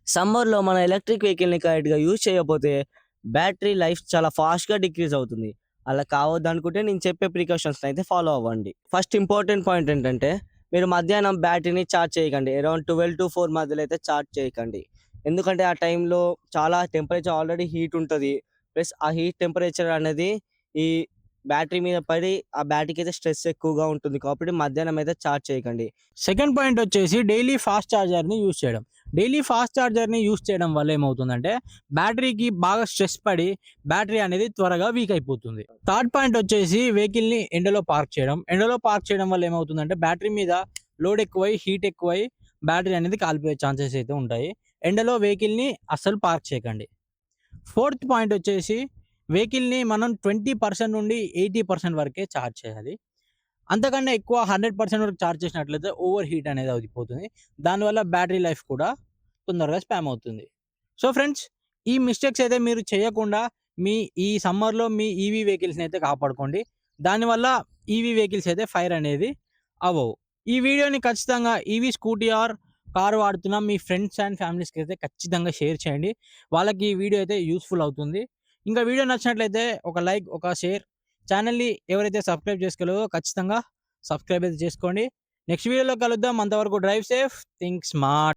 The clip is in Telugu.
సమ్మర్‌లో మన ఎలక్ట్రిక్ వెహికల్‌ని కరెక్ట్‌గా యూజ్ చేయకపోతే బ్యాటరీ లైఫ్ చాలా ఫాస్ట్‌గా డిక్రీజ్ అవుతుంది. అలా కావద్దనుకుంటే నేను చెప్పే ప్రికాషన్స్‌ని అయితే ఫాలో అవ్వండి. ఫస్ట్ ఇంపార్టెంట్ పాయింట్ ఏంటంటే మీరు మధ్యాహ్నం బ్యాటరీని చార్జ్ చేయకండి. అరౌండ్ 12-4 మధ్యలో అయితే చార్జ్ చేయకండి. ఎందుకంటే ఆ టైంలో చాలా టెంపరేచర్ ఆల్రెడీ హీట్ ఉంటది. ప్లస్ ఆ హీట్ టెంపరేచర్ అనేది ఈ బ్యాటరీ మీద పడి ఆ బ్యాటరీకి అయితే స్ట్రెస్ ఎక్కువగా ఉంటుంది. కాబట్టి మధ్యాహ్నం అయితే చార్జ్ చేయకండి. సెకండ్ పాయింట్ వచ్చేసి డైలీ ఫాస్ట్ చార్జర్‌ని యూజ్ చేయడం. డైలీ ఫాస్ట్ చార్జర్‌ని యూజ్ చేయడం వల్ల ఏమవుతుందంటే బ్యాటరీకి బాగా స్ట్రెస్ పడి బ్యాటరీ అనేది త్వరగా వీక్ అయిపోతుంది. థర్డ్ పాయింట్ వచ్చేసి వెహికల్‌ని ఎండలో పార్క్ చేయడం. ఎండలో పార్క్ చేయడం వల్ల ఏమవుతుందంటే బ్యాటరీ మీద లోడ్ ఎక్కువై, హీట్ ఎక్కువై బ్యాటరీ అనేది కాలిపోయే ఛాన్సెస్ అయితే ఉంటాయి. ఎండలో వెహికల్‌ని అస్సలు పార్క్ చేయకండి. ఫోర్త్ పాయింట్ వచ్చేసి వెహికల్‌ని మనం 20% నుండి 80% వరకే చార్జ్ చేయాలి. అంతకన్నా ఎక్కువ 100% వరకు చార్జ్ చేసినట్లయితే ఓవర్ హీట్ అనేది అయిపోతుంది. దానివల్ల బ్యాటరీ లైఫ్ కూడా తొందరగా స్పామ్ అవుతుంది. సో ఫ్రెండ్స్, ఈ మిస్టేక్స్ అయితే మీరు చేయకుండా మీ ఈ సమ్మర్‌లో మీ ఈవీ వెహికల్స్‌ని అయితే కాపాడుకోండి. దానివల్ల ఈవీ వెహికల్స్ అయితే ఫైర్ అనేది అవ్వవు. ఈ వీడియోని ఖచ్చితంగా ఈవీ స్కూటీ ఆర్ కార్ వాడుతున్న మీ ఫ్రెండ్స్ అండ్ ఫ్యామిలీస్‌కి అయితే ఖచ్చితంగా షేర్ చేయండి. వాళ్ళకి ఈ వీడియో అయితే యూజ్‌ఫుల్ అవుతుంది. ఇంకా వీడియో నచ్చినట్లయితే ఒక లైక్, ఒక షేర్, ఛానెల్‌ని ఎవరైతే సబ్స్క్రైబ్ చేసుకోలేదో ఖచ్చితంగా సబ్స్క్రైబ్ అయితే చేసుకోండి. నెక్స్ట్ వీడియోలో కలుద్దాం. అంతవరకు డ్రైవ్ సేఫ్, థింక్ స్మార్ట్.